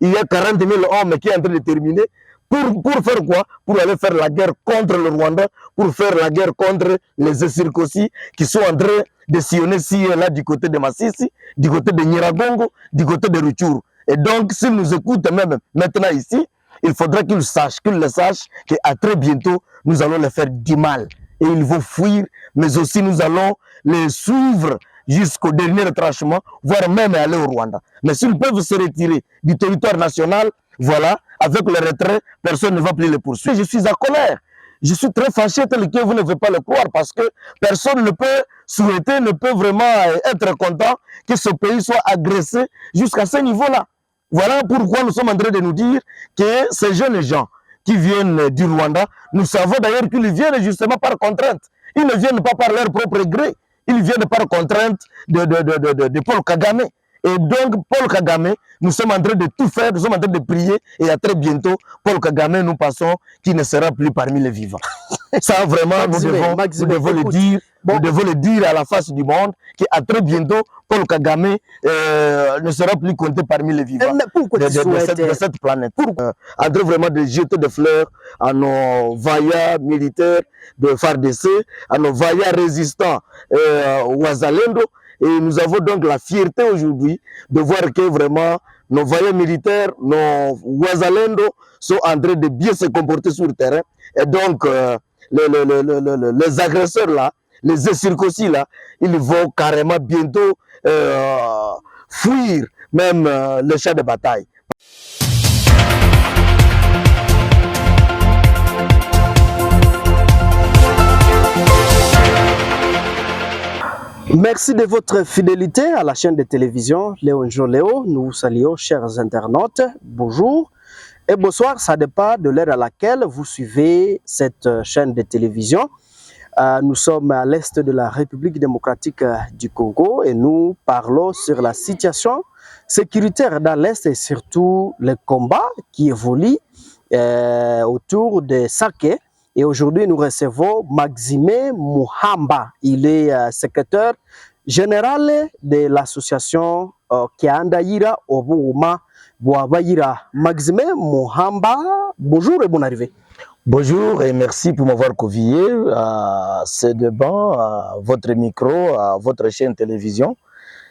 il y a 40 000 hommes qui sont en train de terminer. Pour faire quoi? Pour aller faire la guerre contre le Rwanda, pour faire la guerre contre les circoncis qui sont en train de sillonner ici et là du côté de Massissi, du côté de Nyiragongo, du côté de Rutshuru. Et donc, s'ils nous écoutent même maintenant ici, il faudra qu'ils le sachent qu'à très bientôt, nous allons les faire du mal. Et ils vont fuir, mais aussi nous allons les suivre jusqu'au dernier retranchement, voire même aller au Rwanda. Mais s'ils peuvent se retirer du territoire national, voilà, avec le retrait, personne ne va plus les poursuivre. Je suis en colère. Je suis très fâché tel que vous ne pouvez pas le croire parce que personne ne peut souhaiter, ne peut vraiment être content que ce pays soit agressé jusqu'à ce niveau-là. Voilà pourquoi nous sommes en train de nous dire que ces jeunes gens qui viennent du Rwanda, nous savons d'ailleurs qu'ils viennent justement par contrainte. Ils ne viennent pas par leur propre gré. Ils viennent par contrainte de Paul Kagame. Et donc, Paul Kagame, nous sommes en train de tout faire, nous sommes en train de prier, et à très bientôt, Paul Kagame, nous passons, qui ne sera plus parmi les vivants. Ça, vraiment, nous devons le dire à la face du monde, qu'à très bientôt, Paul Kagame ne sera plus compté parmi les vivants de cette planète. En train vraiment de jeter des fleurs à nos vaillants militaires de FARDC, à nos vaillants résistants Wazalendo. Et nous avons donc la fierté aujourd'hui de voir que vraiment nos vaillants militaires, nos Wazalendo sont en train de bien se comporter sur le terrain. Et donc, les agresseurs là, les circoncis là, ils vont carrément bientôt fuir même le champ de bataille. Merci de votre fidélité à la chaîne de télévision Léon Joléo. Nous vous saluons, chers internautes. Bonjour et bonsoir. Ça dépend de l'heure à laquelle vous suivez cette chaîne de télévision. Nous sommes à l'est de la République démocratique du Congo et nous parlons sur la situation sécuritaire dans l'est et surtout les combats qui évoluent autour de Sake. Et aujourd'hui, nous recevons Maxime Muhamba. Il est secrétaire général de l'association Kiandaïra Obuuma Boabaïra. Maxime Muhamba, bonjour et bonne arrivée. Bonjour et merci pour m'avoir convié à ce débat, à votre micro, à votre chaîne télévision.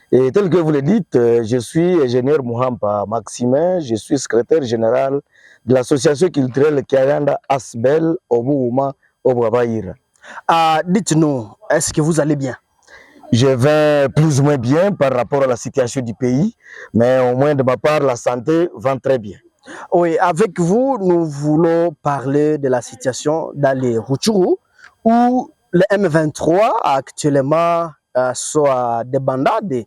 Et tel que vous le dites, je suis ingénieur Muhamba Maxime, je suis secrétaire général de l'association culturelle Kianda Asbel Obuuma Obuabaïra. Dites-nous, est-ce que vous allez bien? Je vais plus ou moins bien par rapport à la situation du pays, mais au moins de ma part, la santé va très bien. Oui, avec vous, nous voulons parler de la situation dans les Rutshuru, où le M23 actuellement soit des bandades.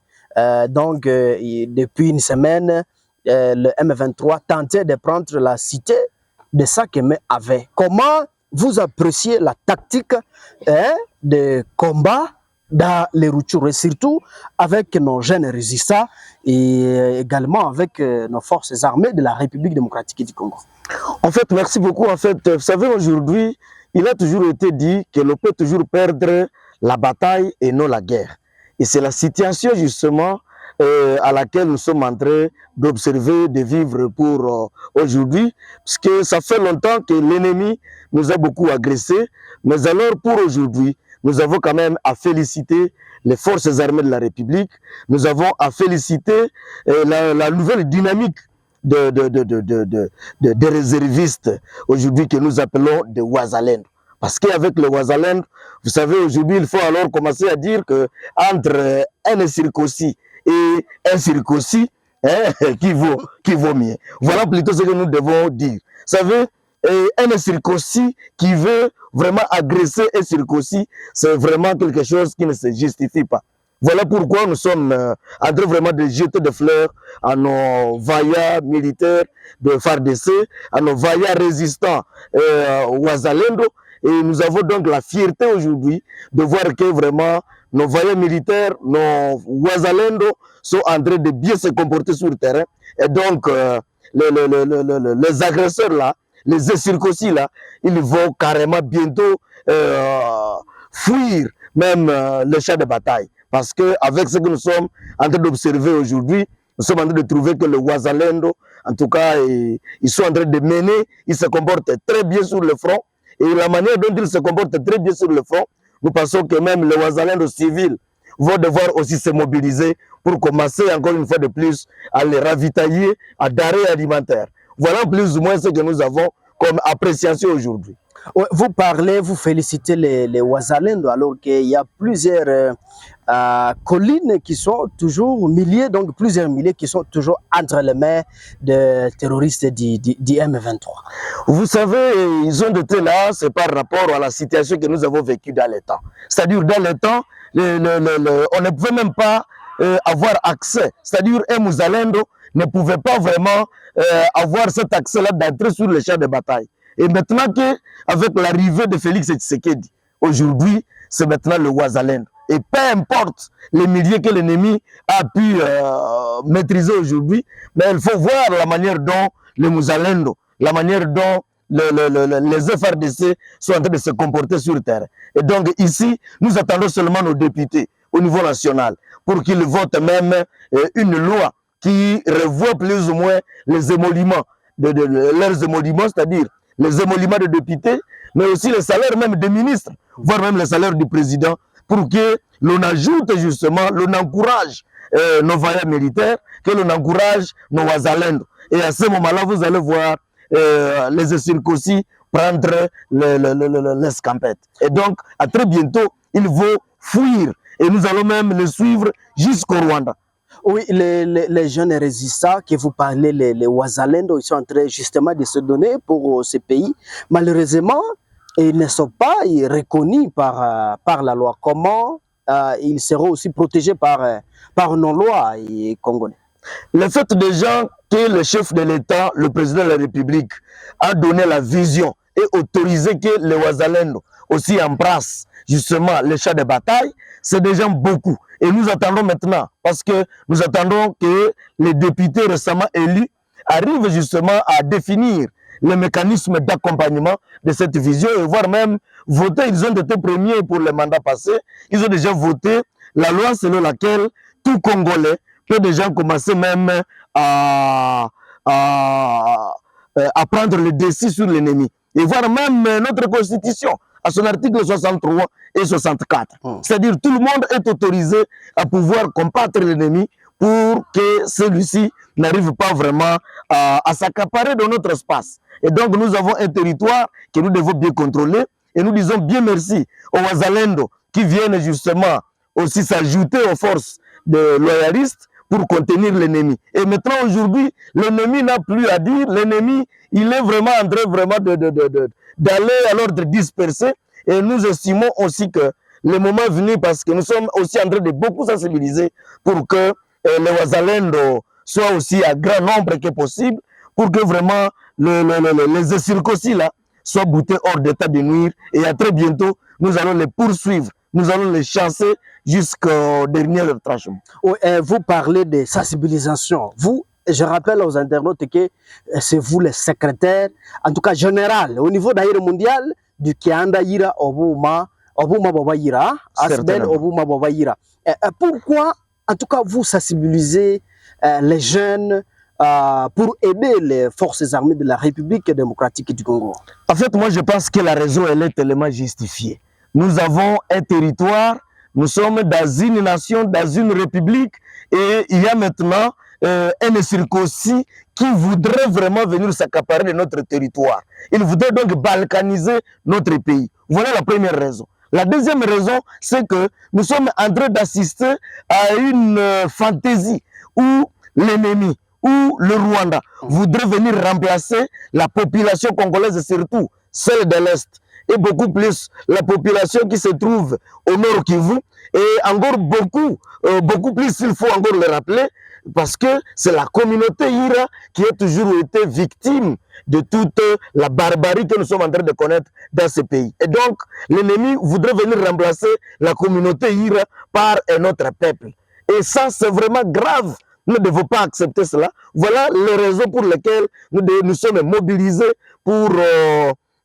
Donc, depuis une semaine, le M23 tentait de prendre la cité de Sakeme avait. Comment vous appréciez la tactique de combat dans les Rutshuru, et surtout avec nos jeunes résistants et également avec nos forces armées de la République démocratique du Congo? En fait, merci beaucoup. En fait, vous savez, aujourd'hui, il a toujours été dit que l'on peut toujours perdre la bataille et non la guerre. Et c'est la situation justement à laquelle nous sommes en train d'observer, de vivre pour aujourd'hui, parce que ça fait longtemps que l'ennemi nous a beaucoup agressés, mais alors pour aujourd'hui, nous avons quand même à féliciter les forces armées de la République, nous avons à féliciter la nouvelle dynamique des réservistes aujourd'hui que nous appelons des Wazalendo. Parce qu'avec le Wazalendo, vous savez, aujourd'hui, il faut alors commencer à dire que entre un circoncis et un circoncis, qui vaut mieux. Voilà plutôt ce que nous devons dire. Vous savez, un circoncis qui veut vraiment agresser un circoncis, c'est vraiment quelque chose qui ne se justifie pas. Voilà pourquoi nous sommes en train vraiment de jeter des fleurs à nos vaillants militaires de FARDC, à nos vaillants résistants Wazalendo. Et nous avons donc la fierté aujourd'hui de voir que vraiment nos vaillants militaires, nos Wazalendo sont en train de bien se comporter sur le terrain. Et donc, les agresseurs là, les circoncis là, ils vont carrément bientôt fuir même le champ de bataille. Parce qu'avec ce que nous sommes en train d'observer aujourd'hui, nous sommes en train de trouver que le Wazalendo En tout cas, ils sont en train de mener, ils se comportent très bien sur le front. Et la manière dont ils se comportent très bien sur le front, nous pensons que même les Ouazalendo civils vont devoir aussi se mobiliser pour commencer encore une fois de plus à les ravitailler à denrées alimentaires. Voilà plus ou moins ce que nous avons comme appréciation aujourd'hui. Vous parlez, vous félicitez les Ouazalendo alors qu'il y a plusieurs collines qui sont toujours milliers, donc plusieurs milliers qui sont toujours entre les mains des terroristes du M23. Vous savez, ils ont été là, c'est par rapport à la situation que nous avons vécue dans les temps. C'est-à-dire dans les temps, on ne pouvait même pas avoir accès. C'est-à-dire un Mouzalendo ne pouvait pas vraiment avoir cet accès-là d'entrer sur le champ de bataille. Et maintenant qu'avec l'arrivée de Félix Tshisekedi, aujourd'hui, c'est maintenant le Ouazalendo. Et peu importe les milliers que l'ennemi a pu maîtriser aujourd'hui, mais il faut voir la manière dont les Mouzalendo, la manière dont les FRDC sont en train de se comporter sur le terrain. Et donc ici, nous attendons seulement nos députés au niveau national pour qu'ils votent même une loi qui revoit plus ou moins les émoluments, leurs émoluments, c'est-à-dire les émoluments de députés, mais aussi les salaires même des ministres, voire même les salaires du président, pour que l'on ajoute justement, l'on encourage nos vaillants militaires, que l'on encourage nos Ouazalendo. Et à ce moment-là, vous allez voir les circoncis prendre l'escampette. Et donc, à très bientôt, il vont fuir. Et nous allons même les suivre jusqu'au Rwanda. Oui, les jeunes résistants que vous parlez, les Ouazalendo, ils sont en train justement de se donner pour ces pays. Malheureusement, ils ne sont pas reconnus par la loi. Comment ils seront aussi protégés par nos lois congolais? Le fait déjà que le chef de l'État, le président de la République, a donné la vision et autorisé que les Ouazalendo aussi embrassent justement les champs de bataille, c'est déjà beaucoup. Et nous attendons maintenant, parce que nous attendons que les députés récemment élus arrivent justement à définir le mécanisme d'accompagnement de cette vision et voire même voter. Ils ont été premiers pour le mandat passé. Ils ont déjà voté la loi selon laquelle tout Congolais peut déjà commencer même à prendre le dessus sur l'ennemi. Et voir même notre constitution à son article 63 et 64. C'est-à-dire tout le monde est autorisé à pouvoir combattre l'ennemi pour que celui-ci n'arrive pas vraiment à s'accaparer de notre espace. Et donc nous avons un territoire que nous devons bien contrôler et nous disons bien merci aux Ouazalendo qui viennent justement aussi s'ajouter aux forces de loyalistes pour contenir l'ennemi. Et maintenant, aujourd'hui, l'ennemi n'a plus à dire. L'ennemi, il est vraiment en train d'aller à l'ordre dispersé. Et nous estimons aussi que le moment est venu parce que nous sommes aussi en train de beaucoup sensibiliser pour que les Ouazalendo soient aussi à grand nombre que possible, pour que vraiment les circoncis là soient boutés hors d'état de nuire. Et à très bientôt, nous allons les poursuivre. Nous allons les chasser jusqu'au dernier retranchement. Vous parlez de sensibilisation. Vous, je rappelle aux internautes que c'est vous le secrétaire, en tout cas général, au niveau d'Aïre mondial, du Kianda Yira Obuma Babayira, Asbel Obuma Babayira. Pourquoi, en tout cas, vous sensibilisez les jeunes pour aider les forces armées de la République démocratique du Congo? En fait, moi, je pense que la raison, elle est tellement justifiée. Nous avons un territoire, nous sommes dans une nation, dans une république, et il y a maintenant un circoncis qui voudrait vraiment venir s'accaparer de notre territoire. Il voudrait donc balkaniser notre pays. Voilà la première raison. La deuxième raison, c'est que nous sommes en train d'assister à une fantaisie où l'ennemi, où le Rwanda voudrait venir remplacer la population congolaise, surtout celle de l'Est, et beaucoup plus la population qui se trouve au nord Kivu, et encore beaucoup plus, il faut encore le rappeler, parce que c'est la communauté Ira qui a toujours été victime de toute la barbarie que nous sommes en train de connaître dans ce pays. Et donc, l'ennemi voudrait venir remplacer la communauté Ira par un autre peuple. Et ça, c'est vraiment grave. Nous ne devons pas accepter cela. Voilà les raisons pour lesquelles nous sommes mobilisés pour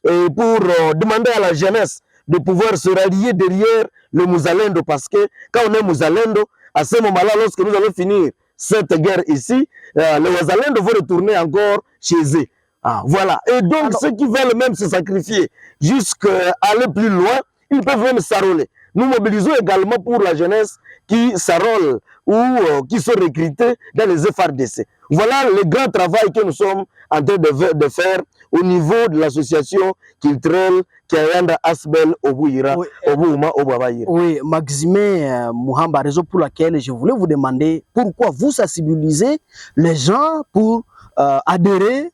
demander à la jeunesse de pouvoir se rallier derrière le Mouzalendo, parce que quand on est Mouzalendo, à ce moment-là, lorsque nous allons finir cette guerre ici, les Wazalendo vont retourner encore chez eux. Ah, voilà. Et donc, alors, ceux qui veulent même se sacrifier jusqu'à aller plus loin, ils peuvent même s'enrôler. Nous mobilisons également pour la jeunesse qui s'enrôle ou qui sont recrutés dans les FRDC. Voilà le grand travail que nous sommes en train de faire au niveau de l'association culturelle Kayanda Asbel Obuira, Obuuma Obabaïra. Oui, Maxime Muhamba, raison pour laquelle je voulais vous demander pourquoi vous sensibilisez les gens pour adhérer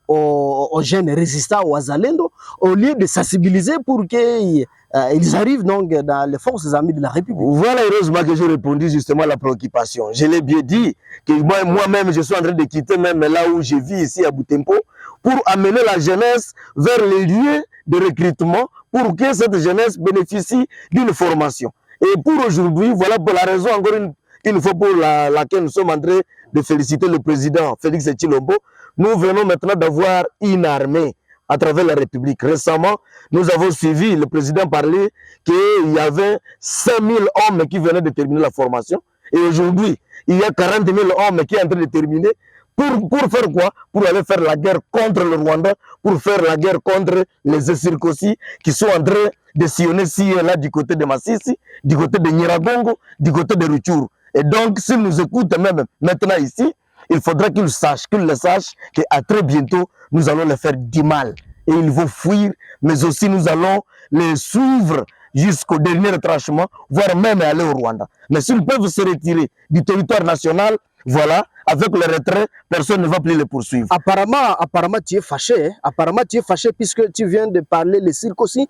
aux jeunes résistants au Wazalendo au lieu de sensibiliser pour qu'ils arrivent donc dans les forces armées de la République. Voilà heureusement que j'ai répondu justement à la préoccupation. Je l'ai bien dit que moi-même je suis en train de quitter même là où je vis ici à Butembo pour amener la jeunesse vers les lieux de recrutement pour que cette jeunesse bénéficie d'une formation. Et pour aujourd'hui, voilà pour la raison encore une fois pour laquelle nous sommes en train de féliciter le président Félix Tshilombo. Nous venons maintenant d'avoir une armée à travers la République. Récemment, nous avons suivi le président parler qu'il y avait 5000 hommes qui venaient de terminer la formation. Et aujourd'hui, il y a 40 000 hommes qui sont en train de terminer. Pour faire quoi? Pour aller faire la guerre contre le Rwanda, pour faire la guerre contre les circoncis qui sont en train de sillonner ici et là du côté de Massissi, du côté de Nyiragongo, du côté de Rutshuru. Et donc, s'ils nous écoutent même maintenant ici, il faudra qu'ils le sachent qu'à très bientôt, nous allons les faire du mal. Et ils vont fuir, mais aussi nous allons les suivre jusqu'au dernier retranchement, voire même aller au Rwanda. Mais s'ils peuvent se retirer du territoire national, voilà, avec le retrait, personne ne va plus les poursuivre. Apparemment tu es fâché. Apparemment, tu es fâché puisque tu viens de parler les circoncis.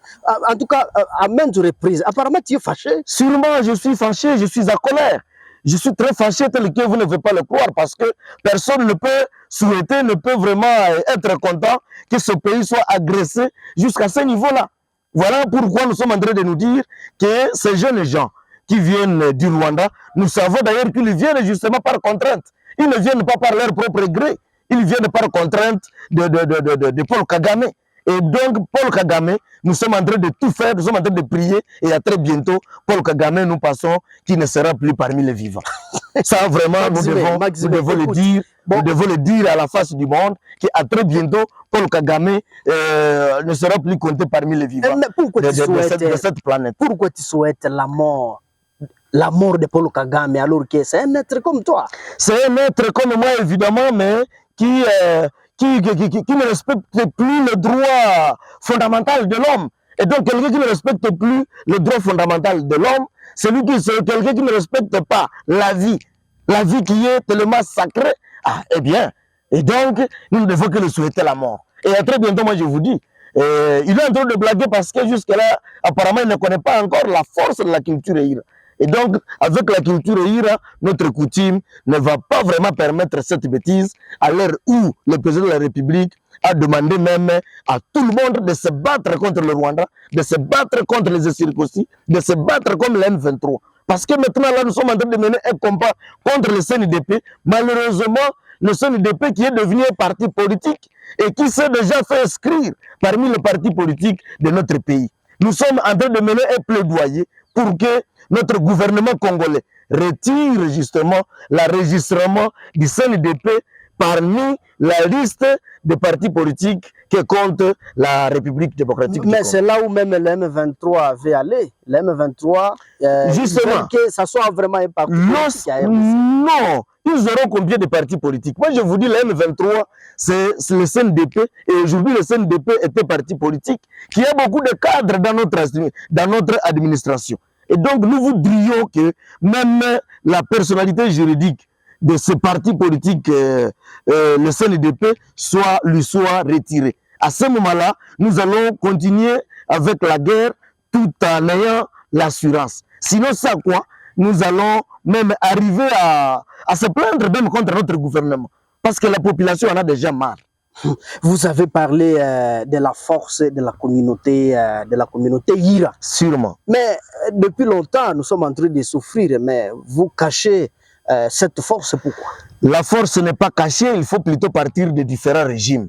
En tout cas, à maintes reprises. Apparemment, tu es fâché. Sûrement, je suis fâché, je suis à colère. Je suis très fâché tel que vous ne pouvez pas le croire parce que personne ne peut souhaiter, ne peut vraiment être content que ce pays soit agressé jusqu'à ce niveau-là. Voilà pourquoi nous sommes en train de nous dire que ces jeunes gens qui viennent du Rwanda, nous savons d'ailleurs qu'ils viennent justement par contrainte. Ils ne viennent pas par leur propre gré. Ils viennent par contrainte de Paul Kagame. Et donc, Paul Kagame, nous sommes en train de tout faire, nous sommes en train de prier, et à très bientôt, Paul Kagame, nous passons, qui ne sera plus parmi les vivants. Ça, vraiment, nous devons le dire à la face du monde, qu'à très bientôt, Paul Kagame ne sera plus compté parmi les vivants de cette planète. Pourquoi tu souhaites la mort de Paul Kagame alors que c'est un être comme toi? C'est un être comme moi, évidemment, mais qui ne respecte plus le droit fondamental de l'homme. Et donc, quelqu'un qui ne respecte plus le droit fondamental de l'homme, c'est quelqu'un qui ne respecte pas la vie qui est tellement sacrée. Ah, eh bien, et donc, nous ne devons que le souhaiter la mort. Et à très bientôt, moi je vous dis, il est en train de blaguer parce que jusque-là, apparemment, il ne connaît pas encore la force de la culture Ira. Et donc, avec la culture Ira, notre coutume ne va pas vraiment permettre cette bêtise à l'heure où le président de la République a demandé même à tout le monde de se battre contre le Rwanda, de se battre contre les circoncis, de se battre comme le M23. Parce que maintenant, là, nous sommes en train de mener un combat contre le CNDP. Malheureusement, le CNDP qui est devenu un parti politique et qui s'est déjà fait inscrire parmi les partis politiques de notre pays. Nous sommes en train de mener un plaidoyer pour que notre gouvernement congolais retire justement l'enregistrement du CNDP parmi la liste des partis politiques que compte la République démocratique du Congo. Mais c'est là où même le M23 avait allé. Le M23, justement, que ça soit vraiment un parti politique. Non, ils auront combien de partis politiques? Moi, je vous dis, le M23, c'est le CNDP. Et aujourd'hui, le CNDP est un parti politique qui a beaucoup de cadres dans notre administration. Et donc, nous voudrions que même la personnalité juridique de ce parti politique, le CNDP, lui soit retirée. À ce moment-là, nous allons continuer avec la guerre tout en ayant l'assurance. Sinon, ça quoi? Nous allons même arriver à se plaindre même contre notre gouvernement. Parce que la population en a déjà marre. Vous avez parlé de la force de la communauté Ira. Sûrement. Mais depuis longtemps, nous sommes en train de souffrir. Mais vous cachez cette force, pourquoi? La force n'est pas cachée, il faut plutôt partir de différents régimes.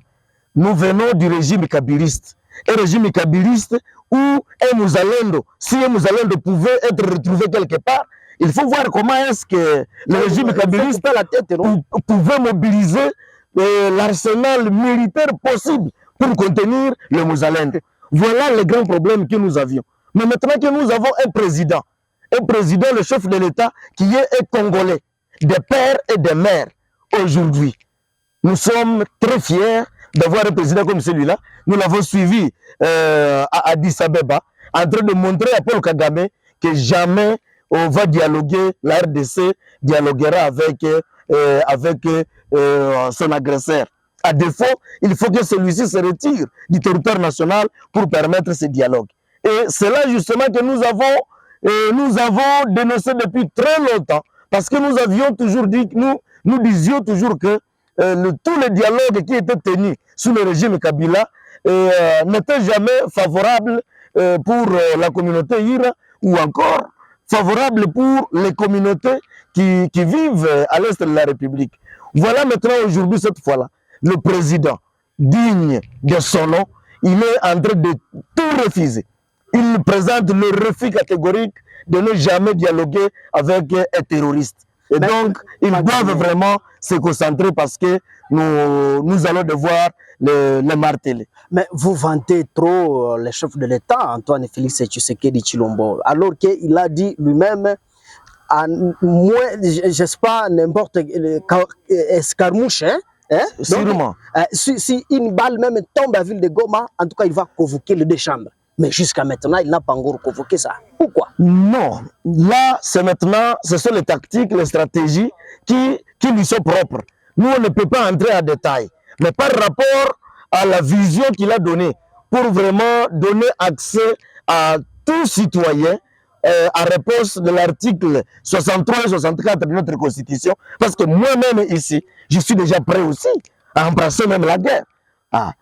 Nous venons du régime kabyliste. Un régime kabyliste où un Mouzalendo, si un Mouzalendo pouvait être retrouvé quelque part, il faut voir comment est-ce que le régime kabiliste pouvait mobiliser l'arsenal militaire possible pour contenir le Mozalem. Voilà le grand problème que nous avions. Mais maintenant que nous avons un président, le chef de l'État, qui est un Congolais, des pères et des mères, aujourd'hui, nous sommes très fiers d'avoir un président comme celui-là. Nous l'avons suivi à Addis Abeba, en train de montrer à Paul Kagame que jamais on va dialoguer, la RDC dialoguera avec son agresseur. À défaut, il faut que celui-ci se retire du territoire national pour permettre ce dialogue. Et c'est là justement que nous avons dénoncé depuis très longtemps, parce que nous avions toujours dit, nous disions toujours que tous les dialogues qui étaient tenus sous le régime Kabila n'étaient jamais favorables pour la communauté Ira, ou encore favorables pour les communautés qui vivent à l'est de la République. Voilà maintenant aujourd'hui, cette fois-là, le président, digne de son nom, il est en train de tout refuser. Il présente le refus catégorique de ne jamais dialoguer avec un terroriste. Et donc, ils doivent vraiment se concentrer parce que nous allons devoir le marteler. Mais vous vantez trop le chef de l'État, Antoine Félix Tshisekedi Tshilombo, alors qu'il a dit lui-même, à moins, je sais pas, n'importe escarmouche, hein? Sûrement. Si une balle même tombe à la ville de Goma, en tout cas, il va convoquer les deux chambres. Mais jusqu'à maintenant, il n'a pas encore convoqué ça. Pourquoi? Non. Là, c'est maintenant, ce sont les tactiques, les stratégies qui lui sont propres. Nous, on ne peut pas entrer en détail. Mais par rapport à la vision qu'il a donnée, pour vraiment donner accès à tout citoyen, en réponse de l'article 63 et 64 de notre Constitution, parce que moi-même ici, je suis déjà prêt aussi à embrasser même la guerre.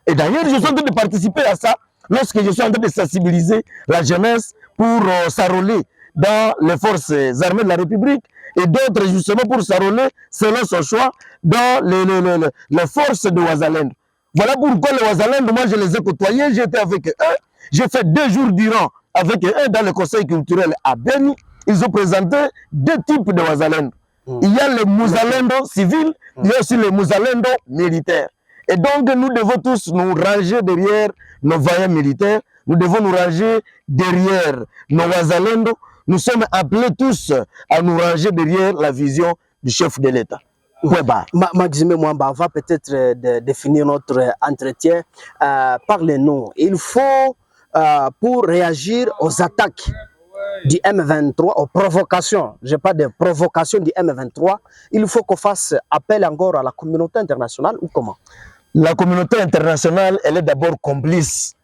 Et d'ailleurs, je suis en train de participer à ça lorsque je suis en train de sensibiliser la jeunesse pour s'enrôler dans les forces armées de la République et d'autres justement pour s'enrôler selon son choix dans les forces de Ouazalendo. Voilà pourquoi les Ouazalendo, moi je les ai côtoyés, j'étais avec eux, j'ai fait 2 jours durant avec eux dans le conseil culturel à Beni. Ils ont présenté 2 types de Ouazalendo. Il y a les Mouzalendo civils, il y a aussi les Mouzalendo militaires. Et donc nous devons tous nous ranger derrière nos vaillants militaires, nous devons nous ranger derrière nos Ouazalendo. Nous sommes appelés tous à nous ranger derrière la vision du chef de l'État. Maxime Mwamba, on va peut-être définir notre entretien. Parlez-nous. Il faut, pour réagir aux attaques du M23, aux provocations, je n'ai pas de provocation du M23, il faut qu'on fasse appel encore à la communauté internationale ou comment? La communauté internationale, elle est d'abord complice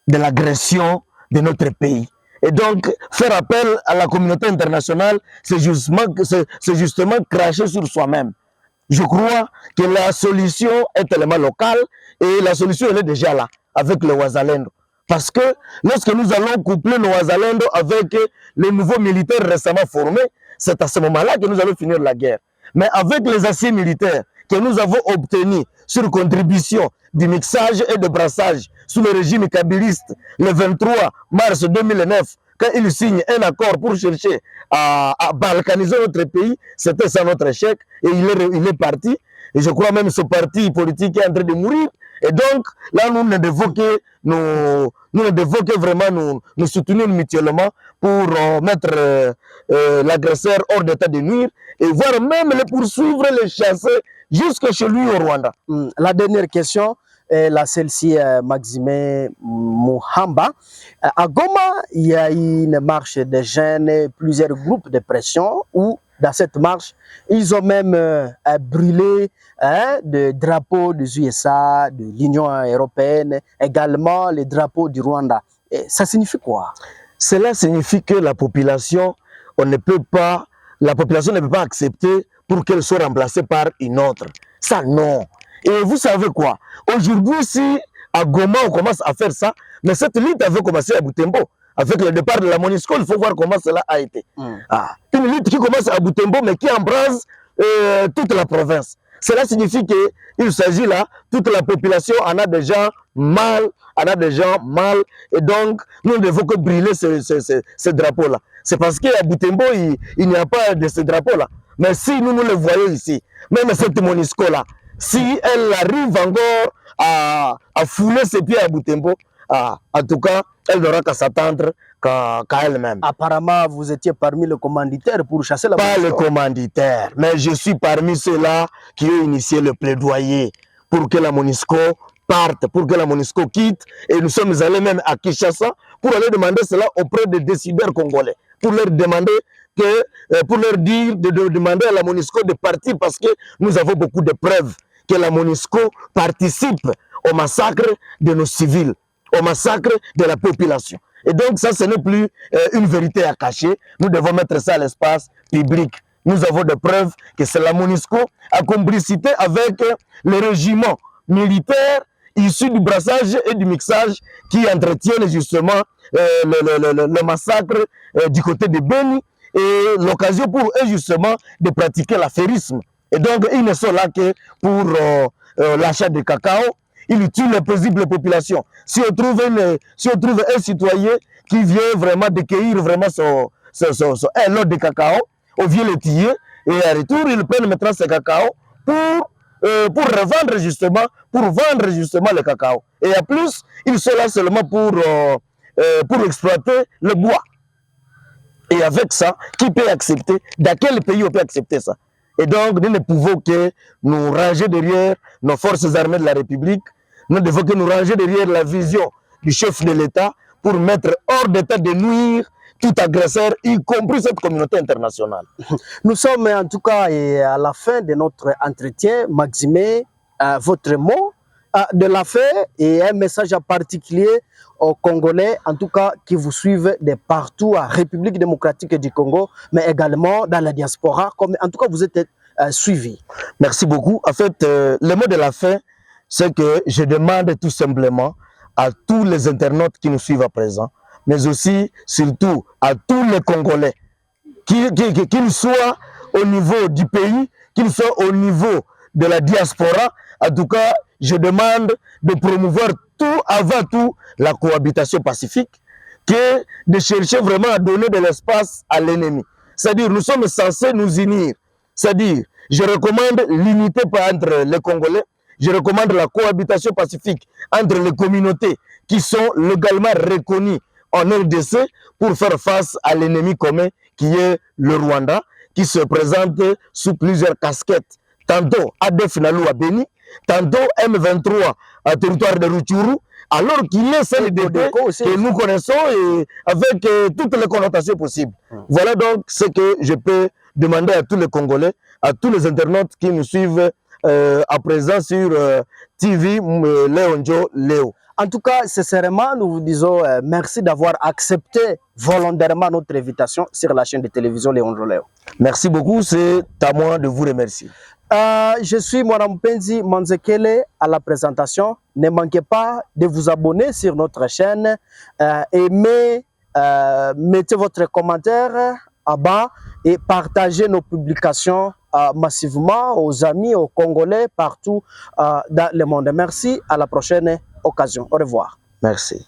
de l'agression de notre pays. Et donc, faire appel à la communauté internationale, c'est justement cracher sur soi-même. Je crois que la solution est tellement locale et la solution, elle est déjà là, avec le Ouazalendo. Parce que lorsque nous allons coupler le Ouazalendo avec les nouveaux militaires récemment formés, c'est à ce moment-là que nous allons finir la guerre. Mais avec les aciers militaires que nous avons obtenus sur contribution du mixage et de brassage sous le régime kabiliste le 23 mars 2009, quand il signe un accord pour chercher à balkaniser notre pays, c'était ça notre échec et il est parti. Et je crois même que ce parti politique est en train de mourir. Et donc, là, nous ne devons que vraiment nous soutenir mutuellement pour mettre l'agresseur hors d'état de nuire et voire même le poursuivre, les chasser jusque chez lui au Rwanda. La dernière question est celle-ci, Maxime Mwamba. À Goma, il y a une marche de jeunes, plusieurs groupes de pression où dans cette marche, ils ont même brûlé des drapeaux des USA, de l'Union européenne, également les drapeaux du Rwanda. Et ça signifie quoi? Cela signifie que la population ne peut pas accepter pour qu'elle soit remplacée par une autre. Ça, non. Et vous savez quoi? Aujourd'hui, si à Goma, on commence à faire ça, mais cette lutte avait commencé à Butembo. Avec le départ de la MONUSCO, il faut voir comment cela a été. Une lutte qui commence à Butembo, mais qui embrase toute la province. Cela signifie qu'il s'agit là, toute la population en a déjà mal, et donc nous ne devons que brûler ce drapeau-là. C'est parce qu'à Butembo, il n'y a pas de ce drapeau-là. Mais si nous le voyons ici, même cette MONUSCO-là, si elle arrive encore à fouler ses pieds à Butembo, en tout cas, elle n'aura qu'à s'attendre qu'à elle-même. Apparemment, vous étiez parmi les commanditaires pour chasser la MONUSCO. Pas le commanditaire, mais je suis parmi ceux-là qui ont initié le plaidoyer pour que la MONUSCO parte, pour que la MONUSCO quitte. Et nous sommes allés même à Kinshasa pour aller demander cela auprès des décideurs congolais, pour leur demander pour leur dire de demander à la MONUSCO de partir parce que nous avons beaucoup de preuves que la MONUSCO participe au massacre de nos civils, au massacre de la population. Et donc ça, ce n'est plus une vérité à cacher. Nous devons mettre ça à l'espace public. Nous avons des preuves que c'est la MONUSCO en complicité avec le régiment militaire issu du brassage et du mixage qui entretiennent justement le massacre du côté de Beni et l'occasion pour eux justement de pratiquer l'affairisme. Et donc ils ne sont là que pour l'achat de cacao. Ils tuent les paisibles populations. Si on trouve un citoyen qui vient vraiment de cueillir vraiment un lot de cacao, on vient le tuer et en retour, ils prennent maintenant ce cacao pour revendre justement, pour vendre justement le cacao. Et en plus, ils sont là seulement pour exploiter le bois. Et avec ça, qui peut accepter? Dans quel pays on peut accepter ça? Et donc, nous ne pouvons que nous ranger derrière nos forces armées de la République. Nous devons que nous ranger derrière la vision du chef de l'État pour mettre hors d'état de nuire tout agresseur, y compris cette communauté internationale. Nous sommes en tout cas à la fin de notre entretien. Maxime, votre mot de la fin et un message en particulier aux Congolais, en tout cas qui vous suivent de partout à République démocratique du Congo, mais également dans la diaspora, comme en tout cas vous êtes suivis. Merci beaucoup. En fait, le mot de la fin, c'est que je demande tout simplement à tous les internautes qui nous suivent à présent, mais aussi, surtout, à tous les Congolais, qu'ils soient au niveau du pays, qu'ils soient au niveau de la diaspora. En tout cas, je demande de promouvoir tout, avant tout, la cohabitation pacifique, que de chercher vraiment à donner de l'espace à l'ennemi. C'est-à-dire, nous sommes censés nous unir. C'est-à-dire, je recommande l'unité entre les Congolais, je recommande la cohabitation pacifique entre les communautés qui sont légalement reconnues en RDC pour faire face à l'ennemi commun qui est le Rwanda, qui se présente sous plusieurs casquettes. Tantôt ADF Nalou à Beni, tantôt M23 à territoire de Rutshuru, alors qu'il est CNDP que nous connaissons et avec toutes les connotations possibles. Voilà donc ce que je peux demander à tous les Congolais, à tous les internautes qui nous suivent à présent sur TV Léonjo Léo. En tout cas, sincèrement, nous vous disons merci d'avoir accepté volontairement notre invitation sur la chaîne de télévision Léonjo Léo. Merci beaucoup, c'est à moi de vous remercier. Je suis Mwarampenzi Manzekele à la présentation. Ne manquez pas de vous abonner sur notre chaîne. Aimez, mettez votre commentaire en bas et partagez nos publications massivement aux amis, aux Congolais, partout dans le monde. Merci, à la prochaine occasion. Au revoir. Merci.